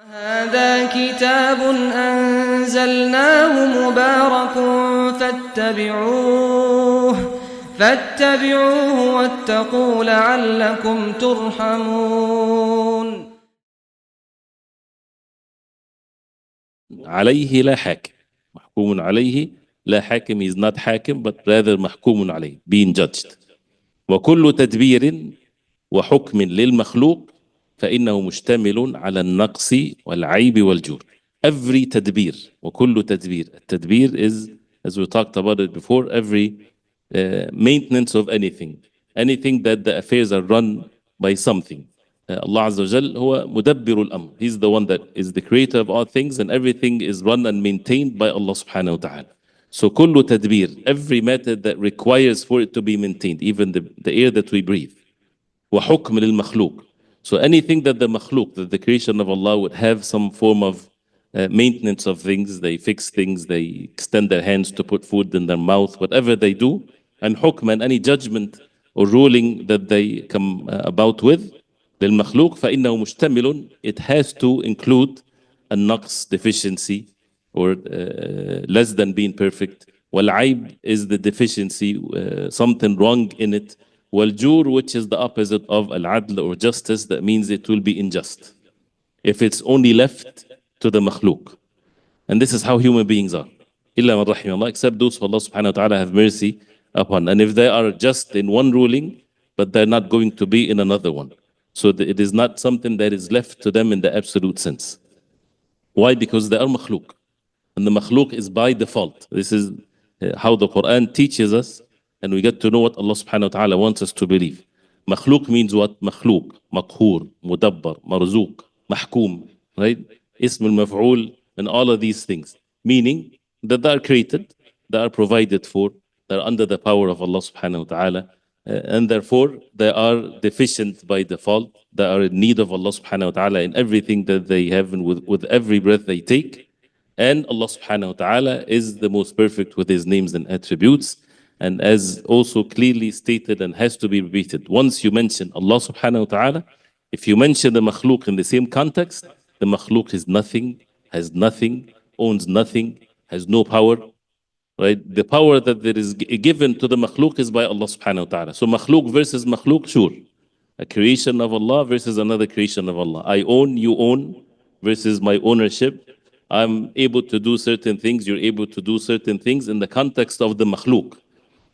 هذا كتاب أنزلناه مبارك فاتبعوه واتقوا لعلكم ترحمون. عليه لا حاكم. محكوم عليه لا حاكم. He is not حاكم but rather محكوم عليه, being judged. وكل تدبير وحكم للمخلوق فإنه مشتمل على النقص والعيب والجور. Every تدبير وكل تدبير. التدبير is, as we talked about it before, every maintenance of anything that the affairs are run by something. Allah Azza wa Jal هو مدبر الأمر. He's the one that is the creator of all things, and everything is run and maintained by Allah subhanahu wa ta'ala. So كل تدبير, every method that requires for it to be maintained, even the air that we breathe. وحكم للمخلوق. So anything that the makhluk, that the creation of Allah, would have some form of maintenance of things, they fix things, they extend their hands to put food in their mouth, whatever they do, and hukm, and any judgment or ruling that they come about with, للمخلوق فإنه مشتمل, it has to include a naqs, deficiency, or less than being perfect. والعيب is the deficiency, something wrong in it. والجور, which is the opposite of al-adl or justice, that means it will be unjust if it's only left to the makhluk. And this is how human beings are. إلا من رحم الله, except those who Allah subhanahu wa ta'ala have mercy upon. And if they are just in one ruling, but they're not going to be in another one. So it is not something that is left to them in the absolute sense. Why? Because they are makhluk. And the makhluk is by default. This is how the Quran teaches us, and we get to know what Allah subhanahu wa ta'ala wants us to believe. Makhluk means what? Makhluk, maqhur, mudabbar, marzuq, mahkum, right? Ism al-maf'ul, and all of these things. Meaning that they are created, they are provided for, they are under the power of Allah subhanahu wa ta'ala, and therefore they are deficient by default. They are in need of Allah subhanahu wa ta'ala in everything that they have and with every breath they take. And Allah subhanahu wa ta'ala is the most perfect with His names and attributes. And as also clearly stated and has to be repeated, once you mention Allah subhanahu wa ta'ala, if you mention the makhluk in the same context, the makhluk is nothing, has nothing, owns nothing, has no power. Right? The power that there is given to the makhluk is by Allah subhanahu wa ta'ala. So makhluk versus makhluk, sure. A creation of Allah versus another creation of Allah. I own, you own, versus my ownership. I'm able to do certain things, you're able to do certain things in the context of the makhluk.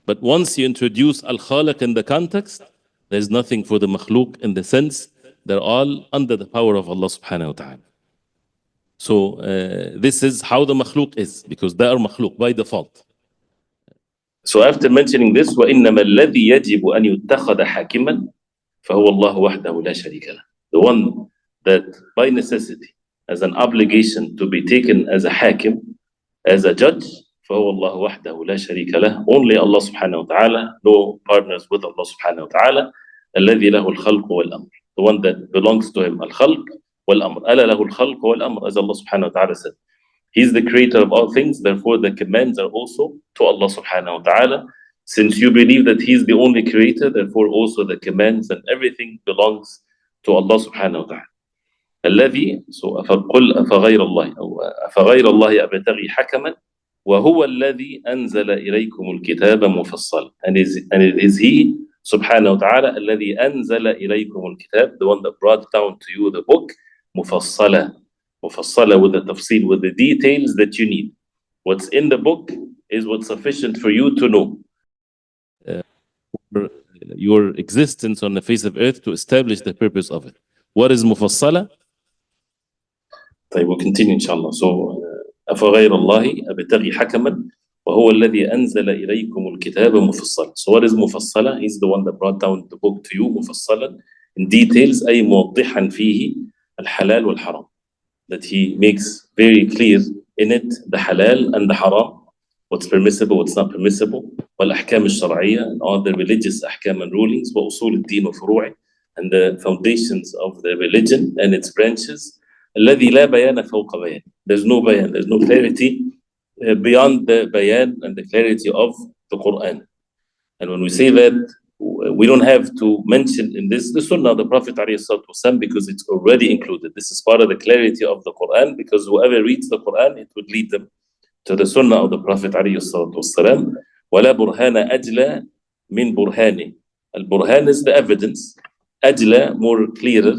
But once you introduce al-khaliq in the context, there's nothing for the makhluk in the sense they're all under the power of Allah subhanahu wa ta'ala. So this is how the makhluk is, because they are makhluk by default. So after mentioning this, وَإِنَّمَا الَّذِي يَجِبُ أَنْ يُتَّخَذَ حَاكِمًا فَهُوَ اللَّهُ وَحْدَهُ لَا شَرِيكَ لَهُ. The one that by necessity, as an obligation to be taken as a hakim, as a judge, فَهُوَ اللَّهُ وَحْدَهُ لَا شَرِيكَ لَهُ. Only Allah subhanahu wa ta'ala, no partners with Allah subhanahu wa ta'ala. الَّذِي لَهُ الْخَلْقُ وَالْأَمْرُ. The one that belongs to Him, al-khalq wal-amr. أَلَا لَهُ الْخَلْقُ وَالْأَمْرُ, as Allah subhanahu wa ta'ala said. He's the creator of all things, therefore the commands are also to Allah subhanahu wa ta'ala. Since you believe that He's the only creator, therefore also the commands and everything belongs to Allah subhanahu wa ta'ala. الذي فقل أفغير الله أو أفغير الله أبتغي حكما وهو الذي أنزل إليكم الكتاب مفصلا. And it is He subhanahu wa ta'ala الذي أنزل إليكم الكتاب, the one that brought down to you the book مفصلا. مفصلا with the tafseer, with the details that you need. What's in the book is what's sufficient for you to know your existence on the face of earth, to establish the purpose of it. What is مفصلا? طيب, we'll continue inshallah. So أفغير الله أبتغي حكما وهو الذي أنزل إليكم الكتاب مفصلا. So what is مفصلا? He's the one that brought down the book to you مفصلا in details, أي موضحا فيه الحلال والحرام. That He makes very clear in it the halal and the haram, what's permissible, what's not permissible, والأحكام الشرعية, and all the religious أحكام and rulings, وأصول الدين وفروعه, and the foundations of the religion and its branches. الذي لا بيان فوق بيان. There's no bayan, there's no clarity beyond the bayan and the clarity of the Quran. And when we say that, we don't have to mention in this the Sunnah of the Prophet ﷺ because it's already included. This is part of the clarity of the Quran, because whoever reads the Quran, it would lead them to the Sunnah of the Prophet ﷺ. وَلَا بُرْهَانَ أَجْلَى مِنْ بُرْهَانِ. Al-Burhan is the evidence. Ajla, more clearer.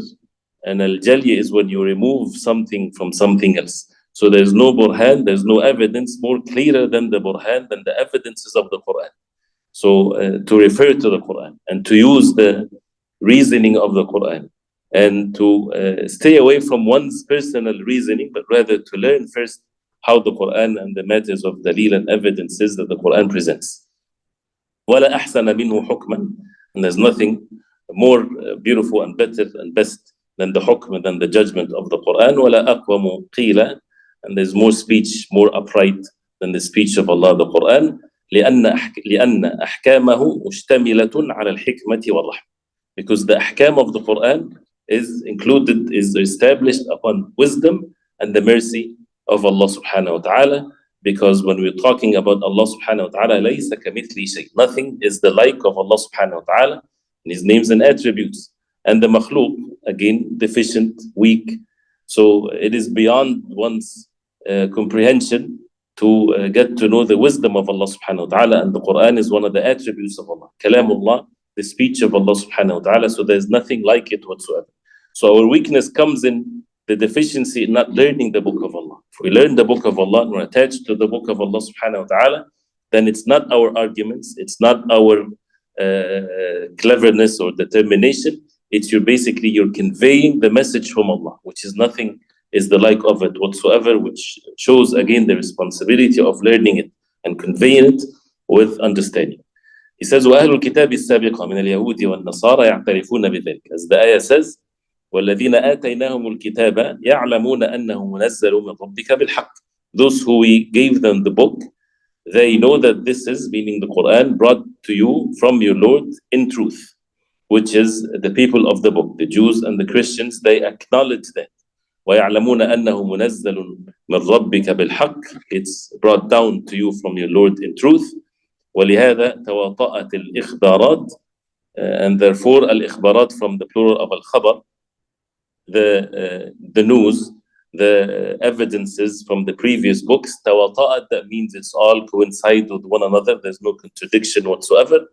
And al-Jali is when you remove something from something else. So there's no Burhan, there's no evidence more clearer than the Burhan, than the evidences of the Quran. So to refer to the Quran and to use the reasoning of the Quran and to stay away from one's personal reasoning, but rather to learn first how the Quran and the matters of dalil and evidences that the Quran presents. وَلَا أَحْسَنَ مِنْهُ حُكْمًا. And there's nothing more beautiful and better and best than the hukm, than the judgment of the Quran. وَلَا أَقْوَمُ قِيلًا. And there's more speech, more upright than the speech of Allah, the Quran. لأن أحكامه مشتملة على الحكمة والرحمة. Because the ahkam of the Quran is included, is established upon wisdom and the mercy of Allah subhanahu wa ta'ala. Because when we're talking about Allah subhanahu wa ta'ala, لَيْسَ كَمِثْلِهِ شَيْءٍ. Nothing is the like of Allah subhanahu wa ta'ala in His names and attributes. And the makhluk, again, deficient, weak. So it is beyond one's comprehension to get to know the wisdom of Allah subhanahu wa ta'ala. And the Quran is one of the attributes of Allah. Kalamullah, the speech of Allah subhanahu wa ta'ala. So there's nothing like it whatsoever. So our weakness comes in the deficiency in not learning the book of Allah. If we learn the book of Allah and we're attached to the book of Allah subhanahu wa ta'ala, then it's not our arguments, it's not our cleverness or determination. It's basically you're conveying the message from Allah, which is nothing is the like of it whatsoever, which shows again the responsibility of learning it and conveying it with understanding. He says, وَأَهْلُ الْكِتَابِ السَّابِقَ مِنَ الْيَهُودِ وَالنَّصَارَى يَعْتَرِفُونَ بِذَلِكَ. As the ayah says, وَالَّذِينَ آتَيْنَاهُمُ الْكِتَابَ يَعْلَمُونَ أَنَّهُ مُنَزَّلٌ مِنْ رَبِّكَ بِالْحَقِّ. Those who we gave them the book, they know that this is, meaning the Quran, brought to you from your Lord in truth, which is the people of the book, the Jews and the Christians, they acknowledge that. وَيَعْلَمُونَ أَنَّهُ مُنَزَّلٌ مِنْ رَبِّكَ بِالْحَقِّ. It's brought down to you from your Lord in truth. وَلِهَذَا تَوَاطَأَتِ الْإِخْبَارَاتِ. And therefore, al-ikhbarat from the plural of al-khabar, the news, the evidences from the previous books, tawata'at, that means it's all coincide with one another, there's no contradiction whatsoever.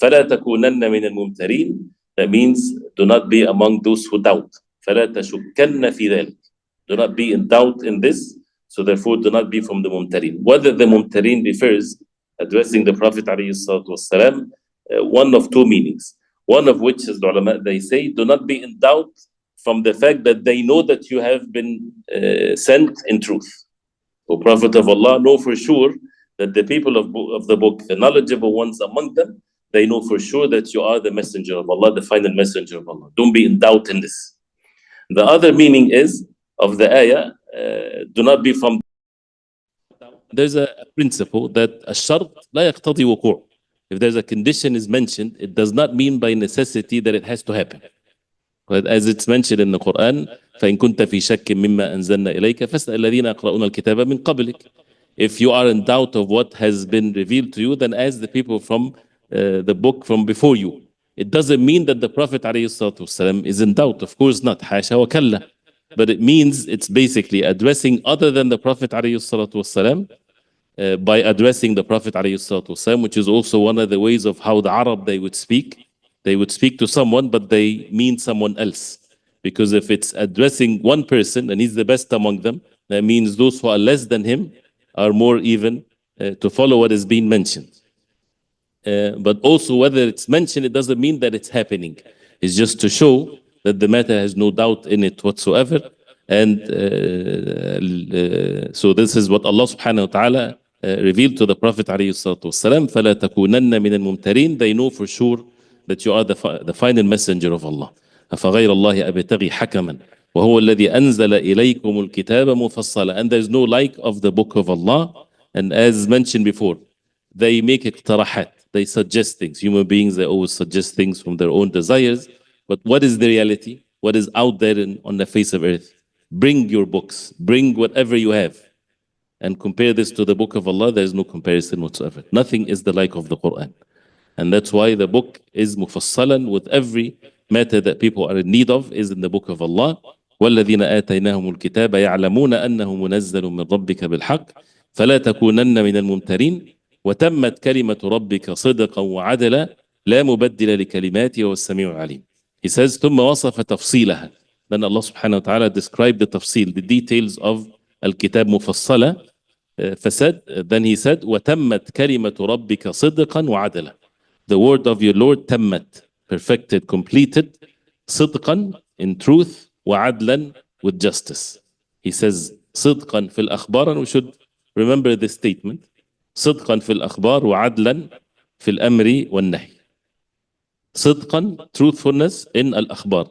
فَلَا تَكُونَنَّ مِنَ الْمُمْتَرِينَ. That means do not be among those who doubt. فَلَا تَشُكَّنَّ فِي ذَلِكَ. Do not be in doubt in this, so therefore do not be from the mumtareen. Whether the mumtareen refers, addressing the Prophet ﷺ, one of two meanings. One of which is the ulama, they say, do not be in doubt from the fact that they know that you have been sent in truth. O Prophet of Allah, know for sure that the people of the book, the knowledgeable ones among them, they know for sure that you are the messenger of Allah, the final messenger of Allah. Don't be in doubt in this. The other meaning is, of the ayah, do not be from... There's a principle that الشرط لا يقتضي وقوع. If there's a condition is mentioned, it does not mean by necessity that it has to happen. But as it's mentioned in the Quran, فَإِن كُنْتَ فِي شَكٍّ مِمَّا أَنزَلْنَا إِلَيْكَ فَاسْأَلْ الَّذِينَ يَقْرَؤُونَ الْكِتَابَ مِنْ قَبْلِكَ. If you are in doubt of what has been revealed to you, then ask the people from the book from before you. It doesn't mean that the Prophet ﷺ is in doubt. Of course not. حاشا وكلا. But it means it's basically addressing other than the Prophet ﷺ by addressing the Prophet ﷺ, which is also one of the ways of how the Arab they would speak. They would speak to someone, but they mean someone else. Because if it's addressing one person and he's the best among them, that means those who are less than him are more even to follow what is being mentioned. But also whether it's mentioned, it doesn't mean that it's happening. It's just to show that the matter has no doubt in it whatsoever. And so this is what Allah subhanahu wa ta'ala revealed to the Prophet alayhi salatu wasalam. فَلَا تَكُونَنَّ مِنَ الْمُمْتَرِينَ. They know for sure that you are the final messenger of Allah. أَفَغَيْرَ اللَّهِ أَبْتَغِي حَكَمًا وَهُوَ الَّذِي أَنزَلَ إِلَيْكُمُ الْكِتَابَ مُفَصَّلًا. And there's no like of the book of Allah. And as mentioned before, they make iqtarahat. They suggest things. Human beings, they always suggest things from their own desires. But what is the reality? What is out there on the face of earth? Bring your books. Bring whatever you have. And compare this to the book of Allah. There is no comparison whatsoever. Nothing is the like of the Quran. And that's why the book is مفصلا with every matter that people are in need of is in the book of Allah. والذين آتيناهم الكتاب يعلمون أنه منزل من ربك بالحق فلا تكونن من الممترين وتمت كلمة ربك صدقا وعدلا لا مبدل لكلماته وهو السميع العليم. He says ثم وصف تفصيلها. Then Allah subhanahu wa ta'ala described the tafsil, the details of الكتاب مفصلة. Then he said وتمت كلمة ربك صدقا وعدلا. The word of your Lord تمت, perfected, completed, صدقا, in truth, وعدلا, with justice. He says صدقا في الأخبار, and we should remember this statement. صدقا في الأخبار وعدلا في الأمر والنهي. صدقا, truthfulness in الأخبار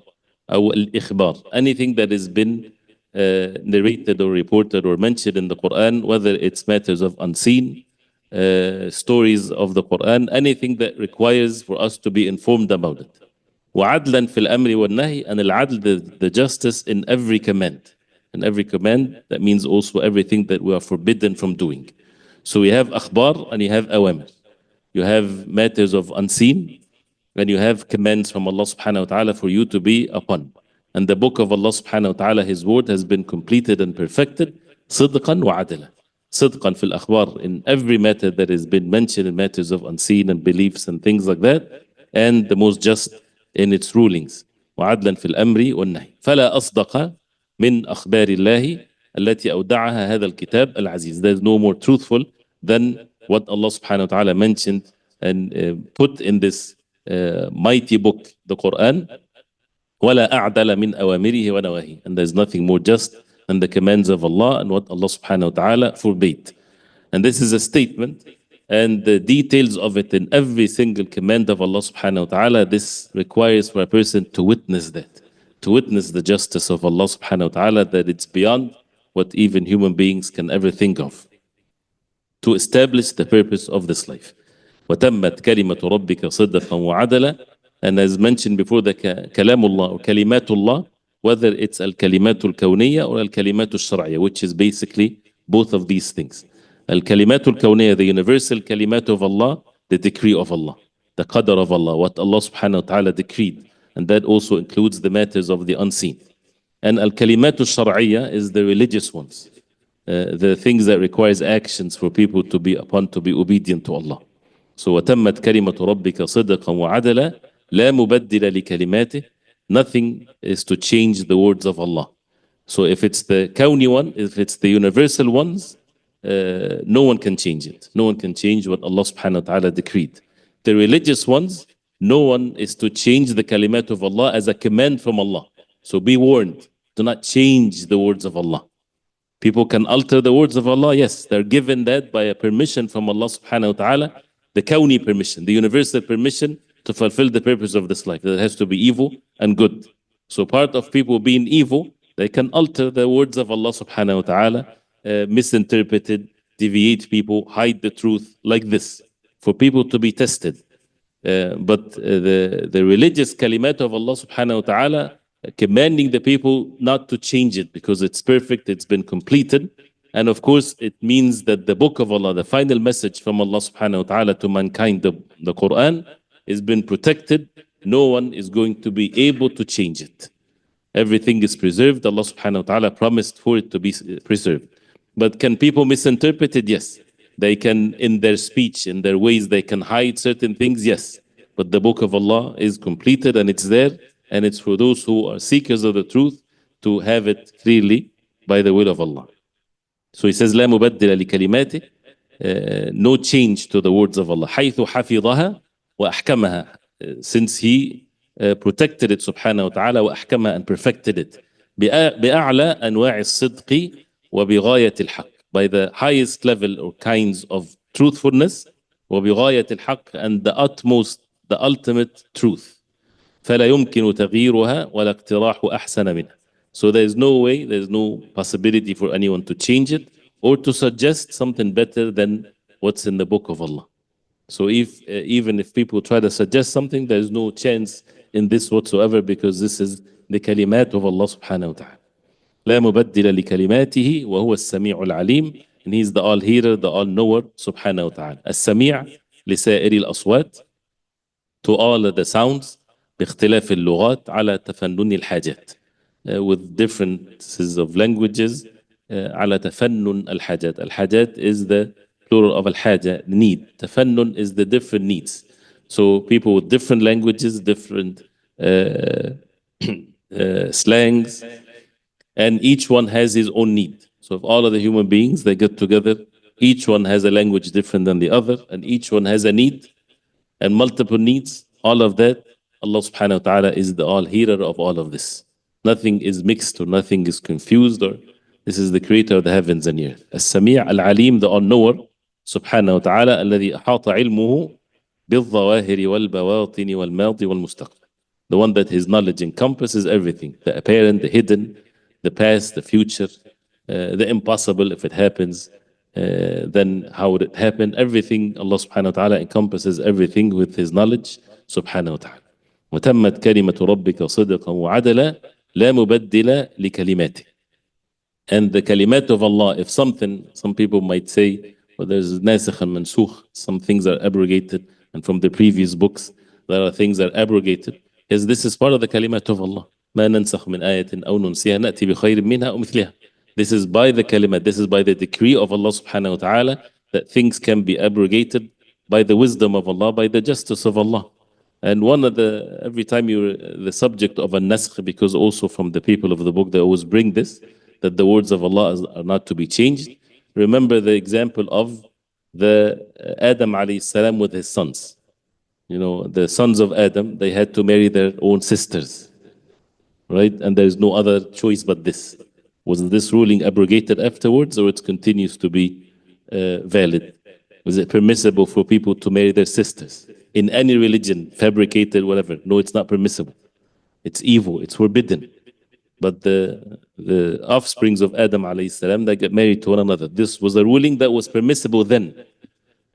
أو الإخبار, anything that has been narrated or reported or mentioned in the Quran, whether it's matters of unseen, stories of the Quran, anything that requires for us to be informed about it. وعدلا في الأمر والنهي, and العدل, the justice in every command. In every command, that means also everything that we are forbidden from doing. So we have akhbar and you have awamir. You have matters of unseen, and you have commands from Allah subhanahu wa ta'ala for you to be upon. And the book of Allah subhanahu wa ta'ala, His word, has been completed and perfected. صدقا وعدلا. صدقا في الأخبار, in every matter that has been mentioned in matters of unseen and beliefs and things like that, and the most just in its rulings. وعدلا في الأمر والنهي. فلا أصدق من أخبار الله التي أودعها هذا الكتاب العزيز. There is no more truthful than what Allah subhanahu wa ta'ala mentioned and put in this mighty book, the Quran. ولا أعدل من أوامره ونواهيه. And there is nothing more just than the commands of Allah and what Allah subhanahu wa ta'ala forbade. And this is a statement, and the details of it in every single command of Allah subhanahu wa ta'ala, this requires for a person to witness that, to witness the justice of Allah subhanahu wa ta'ala, that it's beyond what even human beings can ever think of, to establish the purpose of this life. وتمت كلمة ربك صدقا وعدلا. And as mentioned before, the kalamullah or kalimatullah, whether it's al-kalimatul kawniyya or al-kalimatul shar'iyya, which is basically both of these things. Al-kalimatul kawniyya, the universal kalimat of Allah, the decree of Allah, the qadr of Allah, what Allah subhanahu wa ta'ala decreed. And that also includes the matters of the unseen. And al-kalimatul shar'iyya is the religious ones, the things that requires actions for people to be upon, to be obedient to Allah. So وتمت كلمة ربك صدقا وعدلا لا مبدل لكلماته. Nothing is to change the words of Allah. So if it's the kawni one, if it's the universal ones, no one can change it. No one can change what Allah subhanahu wa ta'ala decreed. The religious ones, no one is to change the kalimat of Allah as a command from Allah. So be warned, do not change the words of Allah. People can alter the words of Allah, yes, they're given that by a permission from Allah subhanahu wa ta'ala, the kawni permission, the universal permission to fulfill the purpose of this life. That has to be evil and good. So part of people being evil, they can alter the words of Allah subhanahu wa ta'ala, misinterpret it, deviate people, hide the truth, like this, for people to be tested. But the religious kalimat of Allah subhanahu wa ta'ala, commanding the people not to change it because it's perfect, it's been completed. And of course, it means that the book of Allah, the final message from Allah subhanahu wa ta'ala to mankind, the Quran, has been protected. No one is going to be able to change it. Everything is preserved. Allah subhanahu wa ta'ala promised for it to be preserved. But can people misinterpret it? Yes. They can, in their speech, in their ways, they can hide certain things. Yes. But the book of Allah is completed and it's there. And it's for those who are seekers of the truth to have it freely by the will of Allah. So he says, لا مبدل لكلماته, no change to the words of Allah. حيث حفظها وأحكمها, since he protected it subhanahu wa ta'ala وأحكمها and perfected it. بأعلى أنواع الصدق وبغاية الحق, by the highest level or kinds of truthfulness, وبغاية الحق, and the utmost, the ultimate truth. فلا يمكن تغييرها ولا اقتراح أحسن منها. So there is no way, there is no possibility for anyone to change it or to suggest something better than what's in the book of Allah. So if even if people try to suggest something, there is no chance in this whatsoever, because this is the kalimat of Allah subhanahu wa ta'ala. لا مبدل لكلماته وهو السميع العليم, and he is the all-hearer, the all-knower subhanahu wa ta'ala. السميع لسائر الأصوات, to all of the sounds باختلاف اللغات على تفنن الحاجات with differences of languages على تفنن الحاجات. الحاجات is the plural of الحاجة, need. تفنن is the different needs. So people with different languages, different slangs, and each one has his own need. So if all of the human beings, they get together, each one has a language different than the other, and each one has a need and multiple needs, all of that, Allah subhanahu wa ta'ala is the all-hearer of all of this. Nothing is mixed or nothing is confused, or this is the creator of the heavens and earth. As-Sami' al-Alim, the all-knower, subhanahu wa ta'ala, الذي أحاط علمه بالظواهر والبواطن والماضي والمستقبل. The one that his knowledge encompasses everything, the apparent, the hidden, the past, the future, the impossible if it happens, then how would it happen? Everything, Allah subhanahu wa ta'ala encompasses everything with his knowledge subhanahu wa ta'ala. وتمت كلمة ربك صدقا وعدلا لا مبدل لكلماته. And the kalimat of Allah, if something, some people might say, well, there's nasikh and mansukh, some things are abrogated, and from the previous books, there are things that are abrogated. Yes, this is part of the kalimat of Allah. ما ننسخ من آية أو ننسيها نأتي بخير منها أو مثلها. This is by the kalimat, this is by the decree of Allah subhanahu wa ta'ala, that things can be abrogated by the wisdom of Allah, by the justice of Allah. And one of every time you're the subject of a naskh, because also from the people of the book, they always bring this, that the words of Allah are not to be changed. Remember the example of the Adam alayhi salam with his sons. You know, the sons of Adam, they had to marry their own sisters, right? And there is no other choice but this. Was this ruling abrogated afterwards, or it continues to be valid? Was it permissible for people to marry their sisters? In any religion, fabricated, whatever. No, it's not permissible. It's evil, it's forbidden. But the offsprings of Adam alayhi salam, they get married to one another. This was a ruling that was permissible then.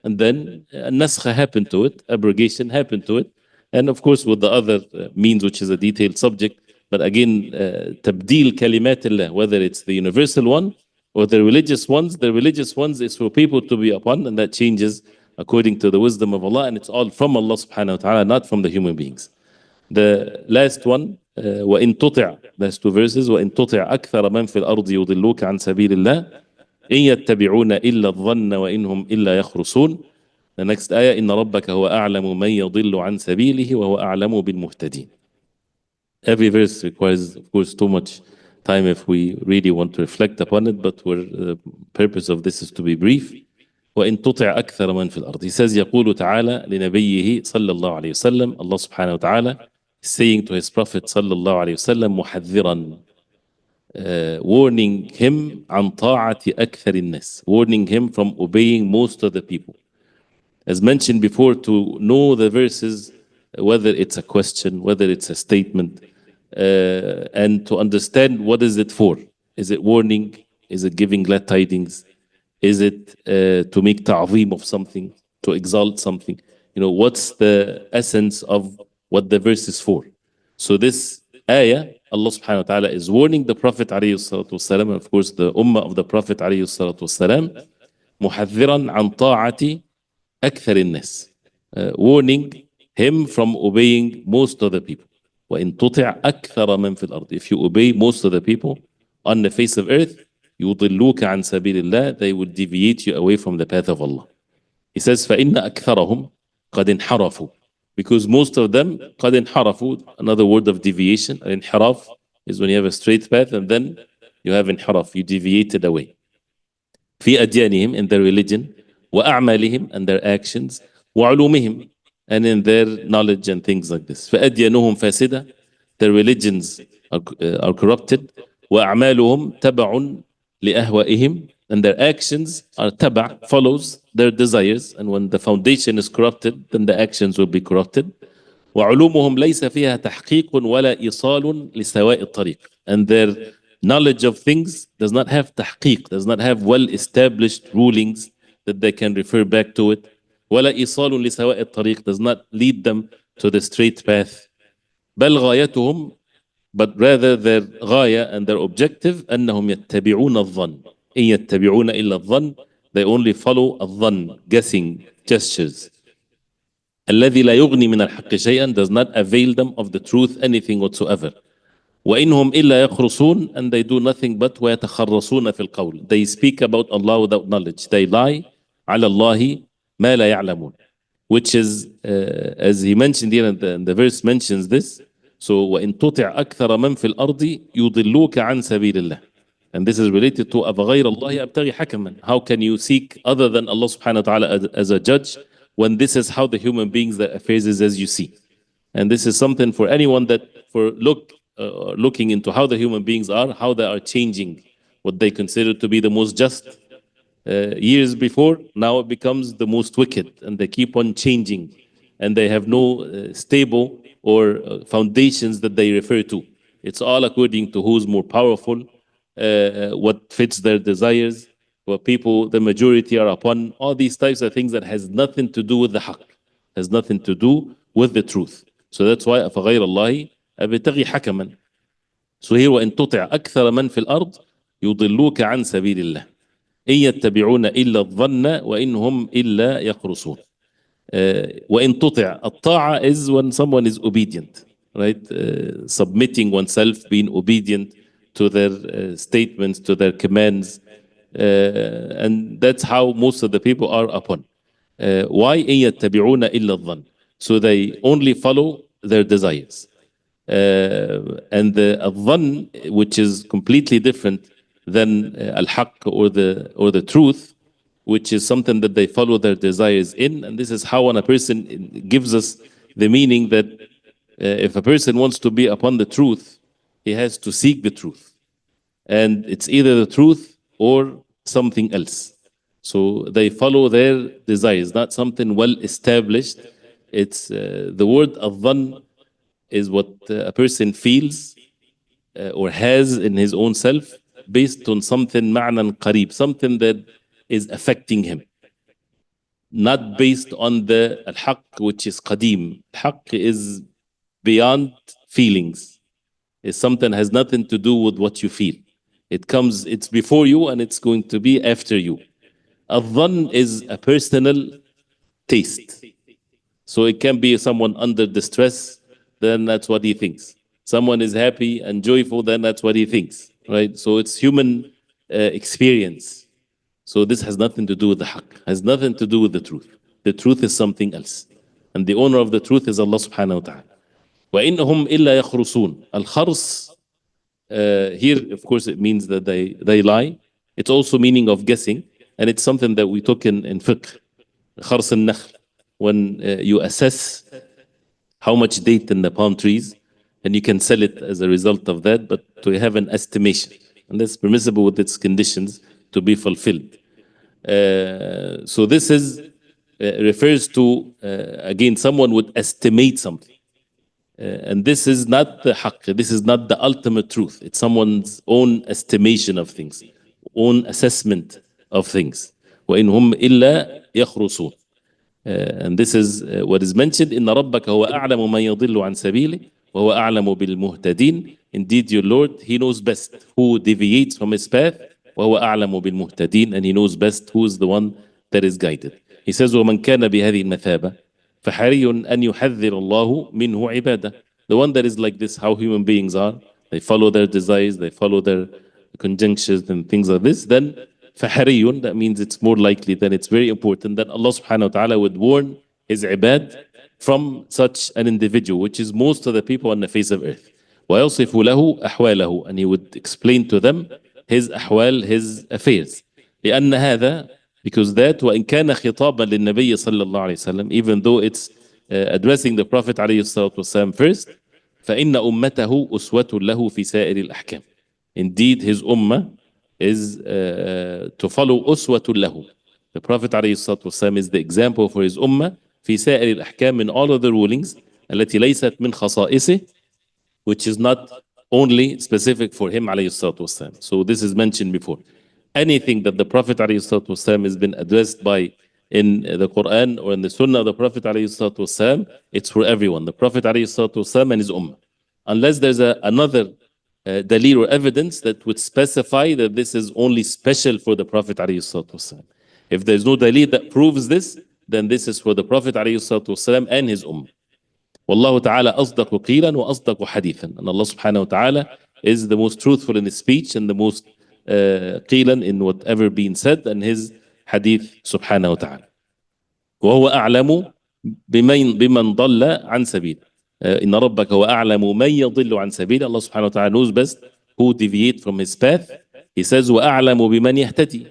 And then a naskha happened to it, abrogation happened to it. And of course with the other means, which is a detailed subject. But again, tabdeel kalimatillah, whether it's the universal one or the religious ones is for people to be upon, and that changes according to the wisdom of Allah, and it's all from Allah subhanahu wa ta'ala, not from the human beings. The last one, وَإِن تُطِعْ, last two verses, وَإِن تُطِعْ أَكْثَرَ مَنْ فِي الْأَرْضِ يُضِلُّوكَ عَنْ سَبِيلِ اللَّهِ إِن يَتَّبِعُونَ إِلَّا الظَّنَّ وَإِنْهُمْ إِلَّا يَخْرُصُونَ. The next ayah, إِنَّ رَبَّكَ هُوَ أَعْلَمُ مَنْ يَضِلُّ عَنْ سَبِيلِهِ وَهُوَ أَعْلَمُ بِالْمُهْتَدِينَ. Every verse requires, of course, too much time if we really want to reflect upon it, but the purpose of this is to be brief. وإن تطع أكثر من في الأرض. He says يقول تعالى لنبيه صلى الله عليه وسلم, Allah subhanahu wa ta'ala is saying to his prophet صلى الله عليه وسلم محذرا, warning him عن طاعة أكثر الناس, warning him from obeying most of the people. As mentioned before, to know the verses, whether it's a question, whether it's a statement, and to understand what is it for. Is it warning? Is it giving glad tidings? Is it to make ta'zeem of something, to exalt something? You know, what's the essence of what the verse is for? So this ayah, Allah subhanahu wa ta'ala is warning the Prophet alayhi salatu wasalam, and of course the ummah of the Prophet alayhi salatu wasalam, muhadhiran an ta'ati akthar الناس, warning him from obeying most of the people. وَإِن تُطِعْ أَكْثَرَ مَنْ فِي الْأَرْضِ, if you obey most of the people on the face of earth, يُضِلُّوكَ عَنْ سَبِيلِ اللَّهِ, they will deviate you away from the path of Allah. He says فَإِنَّ أَكْثَرَهُمْ قَدْ انْحَرَفُوا, because most of them قَدْ انْحَرَفُوا, another word of deviation. Inhiraf is when you have a straight path and then you have inhiraf, you deviated away. في أديانهم, in their religion, وأعمالهم, and their actions, وعلومهم, and in their knowledge and things like this. فأديانهم فاسدة, their religions are corrupted. وأعمالهم تبع لأهوائهم, and their actions are تبع, follows their desires. And when the foundation is corrupted, then the actions will be corrupted. وعلومهم ليس فيها تحقيق ولا إيصال لسواء الطريق, and their knowledge of things does not have tahqiq, does not have well-established rulings that they can refer back to it. ولا إيصال لسواء الطريق, does not lead them to the straight path. بل غايتهم, but rather their غاية and their objective, أنهم يتبعون الظن. إن يتبعون إلا الظن, they only follow الظن, guessing, gestures. الذي لا يغني من الحق شيئا, does not avail them of the truth anything whatsoever. وإنهم إلا يخرصون, and they do nothing but ويتخرصون في القول. They speak about Allah without knowledge. They lie على الله ما لا يعلمون. Which is, as he mentioned here, and the verse mentions this, so وإن تطع أكثر من في الأرض يضلوك عن سبيل الله. And this is related to أفغير الله أبتغي حكما. How can you seek other than Allah subhanahu wa ta'ala as a judge when this is how the human beings, the affairs is as you see. And this is something for anyone that looking into how the human beings are, how they are changing what they consider to be the most just years before, now it becomes the most wicked, and they keep on changing, and they have no stable or foundations that they refer to. It's all according to who's more powerful, what fits their desires, what people, the majority are upon, all these types of things that has nothing to do with the haqq, has nothing to do with the truth. So that's why أفغير الله أبتغي حكما. So here وإن تطع أكثر من في الأرض يضلوك عن سبيل الله إن يتبعون إلا الظن وإنهم إلا يخرصون. وإن تطع, الطاعة is when someone is obedient, right? Submitting oneself, being obedient to their statements, to their commands, and that's how most of the people are upon. Why إن يتبعون إلا الظن? So they only follow their desires. And the الظن, which is completely different than al-haqq or the truth, which is something that they follow their desires in. And this is how when a person gives us the meaning that if a person wants to be upon the truth, he has to seek the truth. And it's either the truth or something else. So they follow their desires, not something well established. It's the word al-dhann is what a person feels or has in his own self based on something معنى قريب, something that is affecting him, not based on the al-haqq, which is qadim. Haqq is beyond feelings. It's something has nothing to do with what you feel. It's before you and it's going to be after you. Al-dhann is a personal taste. So it can be someone under distress, then that's what he thinks. Someone is happy and joyful, then that's what he thinks, right? So it's human experience. So this has nothing to do with the haqq, has nothing to do with the truth. The truth is something else. And the owner of the truth is Allah subhanahu wa ta'ala. وَإِنَّهُمْ إِلَّا يَخْرُصُونَ. Al-khars, here of course it means that they lie. It's also meaning of guessing. And it's something that we took in fiqh. Khars al-nakhl. When you assess how much date in the palm trees, and you can sell it as a result of that, but to have an estimation. And that's permissible with its conditions to be fulfilled. So this refers to, again, someone would estimate something. And this is not the haqq, this is not the ultimate truth. It's someone's own estimation of things, own assessment of things. وَإِنْهُمْ إِلَّا يَخْرُصُونَ. And this is what is mentioned, إِنَّ رَبَّكَ هُوَ أَعْلَمُ مَنْ يَضِلُّ عَنْ سَبِيلِهِ وَهُوَ أَعْلَمُ بِالْمُهْتَدِينَ. Indeed, your Lord, He knows best who deviates from His path. وَهُوَ أَعْلَمُ بِالْمُهْتَدِينَ. And He knows best who is the one that is guided. He says, وَمَنْ كَانَ بِهَذِهِ الْمَثَابَةِ فَحَرِيٌّ أَنْ يُحَذِّرَ اللَّهُ مِنْهُ عِبَادَهُ. The one that is like this, how human beings are, they follow their desires, they follow their conjunctions and things like this, then فَحَرِيٌّ, that means it's more likely, then it's very important that Allah subhanahu wa ta'ala would warn His ibad from such an individual, which is most of the people on the face of earth. وَيَصِفُ لَهُ أَحْوَالَهُ. And He would explain to them his ahwal, his affairs. لأن هذا, because that, وإن كان خطابا للنبي صلى الله عليه وسلم, even though it's addressing the Prophet عليه الصلاة والسلام first, فإن أمته أسوة له في سائر الأحكام. Indeed, his ummah is to follow أسوة له. The Prophet عليه الصلاة والسلام is the example for his ummah في سائر الأحكام, in all of the rulings التي ليست من خصائصه, which is not only specific for him عليه الصلاة والسلام. So this is mentioned before. Anything that the Prophet عليه الصلاة والسلام has been addressed by in the Quran or in the Sunnah of the Prophet عليه الصلاة والسلام, it's for everyone. The Prophet عليه الصلاة والسلام and his ummah. Unless there's another dalil or evidence that would specify that this is only special for the Prophet عليه الصلاة والسلام. If there's no dalil that proves this, then this is for the Prophet ﷺ and his ummah. والله تعالى أصدق قيلا وأصدق حديثا. And Allah subhanahu wa ta'ala is the most truthful in his speech and the most قيلا in whatever being said, and his hadith subhanahu wa ta'ala. وهو أعلم بمن ضل عن سبيل. إن ربك هو أعلم من يضل عن سبيل. Allah subhanahu wa ta'ala knows best who deviate from his path. He says وأعلم بمن يهتدي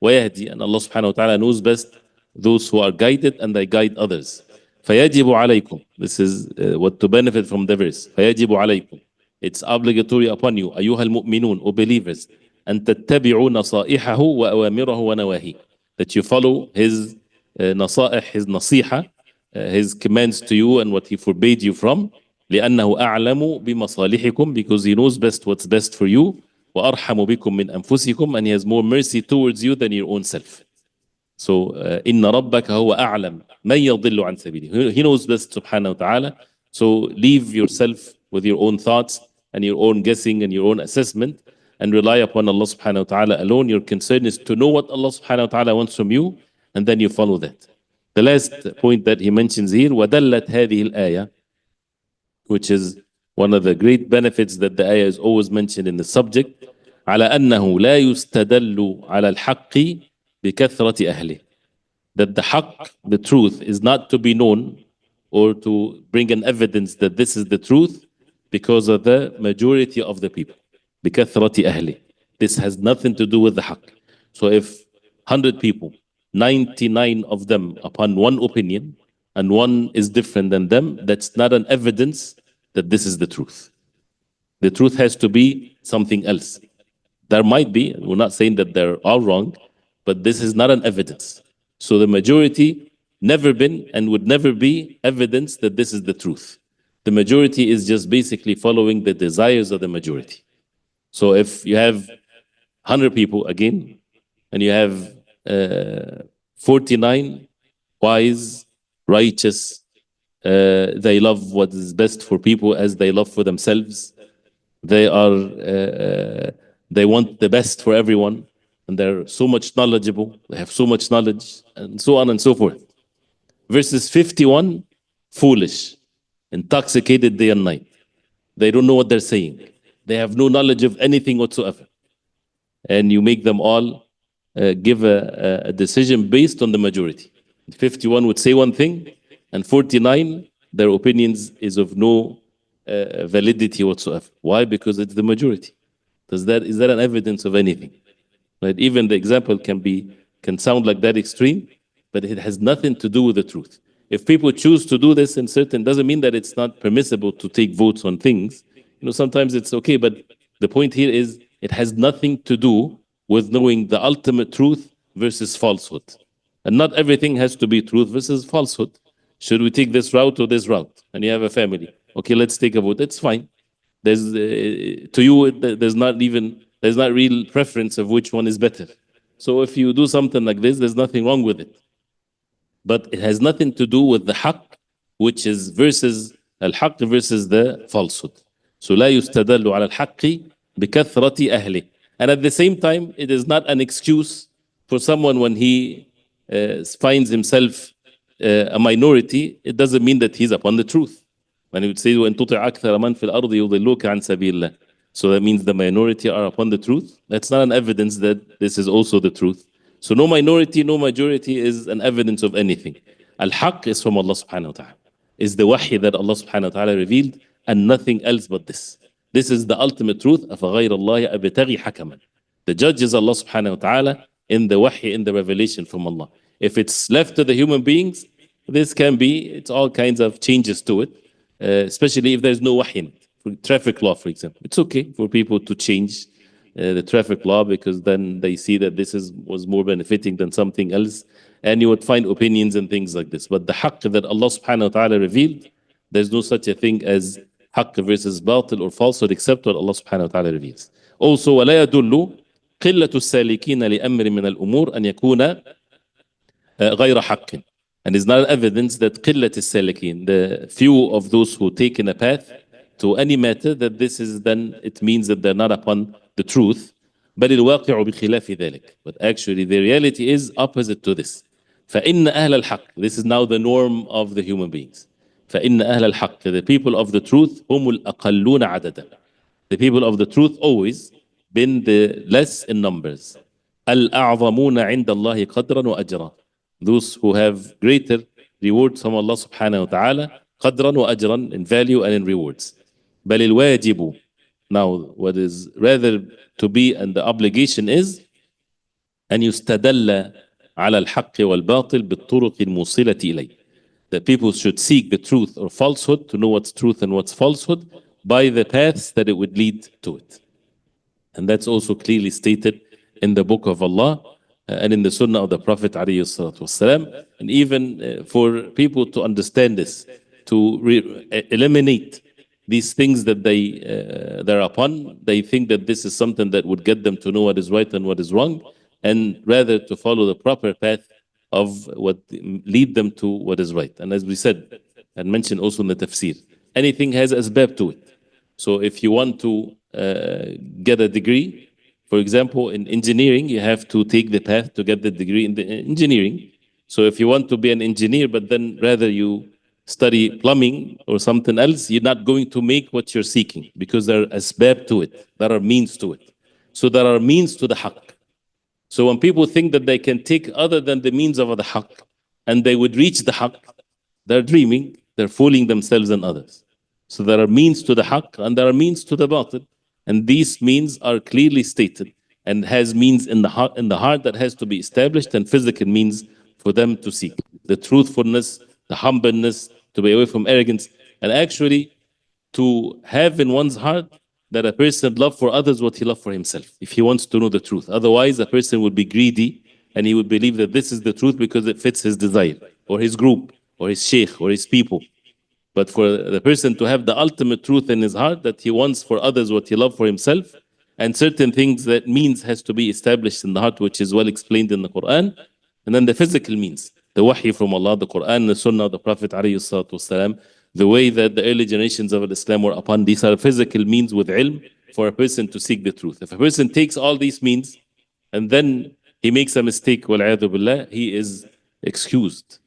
ويهدي. And Allah subhanahu wa ta'ala knows best those who are guided and they guide others. فيجب عليكم. This is what to benefit from the verse. فيجب عليكم. It's obligatory upon you أيها المؤمنون, O believers, أن تتبعوا نصائحه وأوامره ونواهيه. That you follow his نصائح, his نصيحة, his commands to you and what he forbade you from. لأنه أعلم بمصالحكم, because he knows best what's best for you. وأرحم بكم من أنفسكم, and he has more mercy towards you than your own self. So إن ربك هو أعلم من يضل عن سبيله. He knows best subhanahu wa ta'ala. So leave yourself with your own thoughts and your own guessing and your own assessment, and rely upon Allah subhanahu wa ta'ala alone. Your concern is to know what Allah subhanahu wa ta'ala wants from you, and then you follow that. The last point that he mentions here, وَدَلَّتْ هَذِهِ الْآيَةِ, which is one of the great benefits that the ayah is always mentioned in the subject, على أنه لا يستدل على الحق بكثرة أهله. That the haqq, the truth, is not to be known or to bring an evidence that this is the truth because of the majority of the people. بكثرة أهله. This has nothing to do with the haqq. So if 100 people, 99 of them upon one opinion, and one is different than them, that's not an evidence that this is the truth. The truth has to be something else. There might be, we're not saying that they're all wrong, but this is not an evidence. So the majority never been and would never be evidence that this is the truth. The majority is just basically following the desires of the majority. So if you have 100 people again, and you have 49 wise, righteous, they love what is best for people as they love for themselves. They want the best for everyone, and they're so much knowledgeable. They have so much knowledge, and so on and so forth. Verses 51, foolish, intoxicated day and night. They don't know what they're saying. They have no knowledge of anything whatsoever. And you make them all give a decision based on the majority. 51 would say one thing, and 49, their opinions is of no validity whatsoever. Why? Because it's the majority. Is that an evidence of anything? Right? Even the example can sound like that extreme, but it has nothing to do with the truth. If people choose to do this in certain, doesn't mean that it's not permissible to take votes on things. Sometimes it's okay, but the point here is it has nothing to do with knowing the ultimate truth versus falsehood. And not everything has to be truth versus falsehood. Should we take this route or this route? And you have a family. Okay, let's take a vote. That's fine. There's to you, there's not real preference of which one is better. So if you do something like this, there's nothing wrong with it. But it has nothing to do with the haqq, which is versus al-haqq versus the falsehood. So لا يستدل على الحق بكثرة أهله. And at the same time, it is not an excuse for someone when he finds himself a minority. It doesn't mean that he's upon the truth. When he would say, وَإِن تُطِعْ أَكْثَرَ مَنْ فِي الْأَرْضِ يُضِلُّوكَ عَنْ سَبِيلِ اللَّهِ. So that means the minority are upon the truth. That's not an evidence that this is also the truth. So no minority, no majority is an evidence of anything. Al-Haqq is from Allah subhanahu wa ta'ala. Is the wahy that Allah subhanahu wa ta'ala revealed, and nothing else but this. This is the ultimate truth. أَفَغَيْرَ اللَّهِ أَبْتَغِي حَكَمًا. The judge is Allah subhanahu wa ta'ala in the wahy, in the revelation from Allah. If it's left to the human beings, this can be, it's all kinds of changes to it, especially if there's no wahy in it. For traffic law, for example, it's okay for people to change the traffic law because then they see that this was more benefiting than something else, and you would find opinions and things like this. But the haqq that Allah subhanahu wa ta'ala revealed, there's no such a thing as haqq versus batil or falsehood except what Allah subhanahu wa ta'ala reveals. Also, ولا يدل قلة السالكين لأمر من الأمور أن يكون غير حق. And it's not evidence that قلة السالكين, the few of those who take in a path to any matter, that this is then, it means that they're not upon the truth. بل الواقع بخلاف ذلك. But actually the reality is opposite to this. فإن أهل الحق, this is now the norm of the human beings. فإن أهل الحق, the people of the truth, هم الأقلون عددا. The people of the truth always been the less in numbers. الأعظمون عند الله قدرا وأجرا. Those who have greater rewards from Allah subhanahu wa ta'ala, قدرا وأجرا, in value and in rewards. بل الواجب, now what is rather to be and the obligation is أن يستدل على الحق والباطل بالطرق الموصلة إليه. That people should seek the truth or falsehood to know what's truth and what's falsehood by the paths that it would lead to it. And that's also clearly stated in the book of Allah and in the sunnah of the Prophet ﷺ. And even for people to understand this, to eliminate these things that they're upon, they think that this is something that would get them to know what is right and what is wrong, and rather to follow the proper path of what lead them to what is right. And as we said and mentioned also in the tafsir, anything has asbab to it. So if you want to get a degree, for example, in engineering, you have to take the path to get the degree in the engineering. So if you want to be an engineer, but then rather you study plumbing or something else, you're not going to make what you're seeking, because there are asbab to it, there are means to it. So there are means to the haqq. So when people think that they can take other than the means of the haqq and they would reach the haqq, they're dreaming, they're fooling themselves and others. So there are means to the haqq and there are means to the batil. And these means are clearly stated and has means in the heart that has to be established, and physical means for them to seek. The truthfulness, the humbleness, to be away from arrogance, and actually to have in one's heart that a person love for others what he love for himself, if he wants to know the truth. Otherwise, a person would be greedy and he would believe that this is the truth because it fits his desire, or his group, or his sheikh, or his people. But for the person to have the ultimate truth in his heart, that he wants for others what he loves for himself, and certain things that means has to be established in the heart, which is well explained in the Quran. And then the physical means, the wahi from Allah, the Quran, the Sunnah of the Prophet ﷺ, the way that the early generations of Islam were upon. These are physical means with ilm for a person to seek the truth. If a person takes all these means and then he makes a mistake, wal'ayadu billah, he is excused.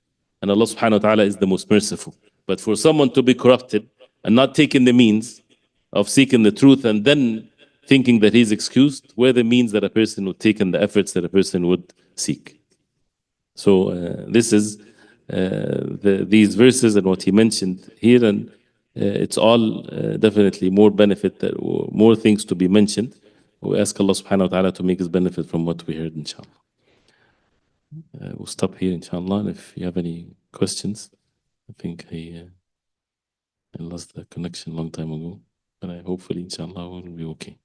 And Allah subhanahu wa ta'ala is the most merciful. But for someone to be corrupted and not taking the means of seeking the truth and then thinking that he's excused, were the means that a person would take and the efforts that a person would seek. So this is these verses and what he mentioned here, and it's all definitely more benefit, more things to be mentioned. We ask Allah subhanahu wa ta'ala to make us benefit from what we heard, inshallah. We'll stop here, inshallah. And if you have any questions, I think I lost the connection a long time ago, but hopefully, inshallah, we'll be okay.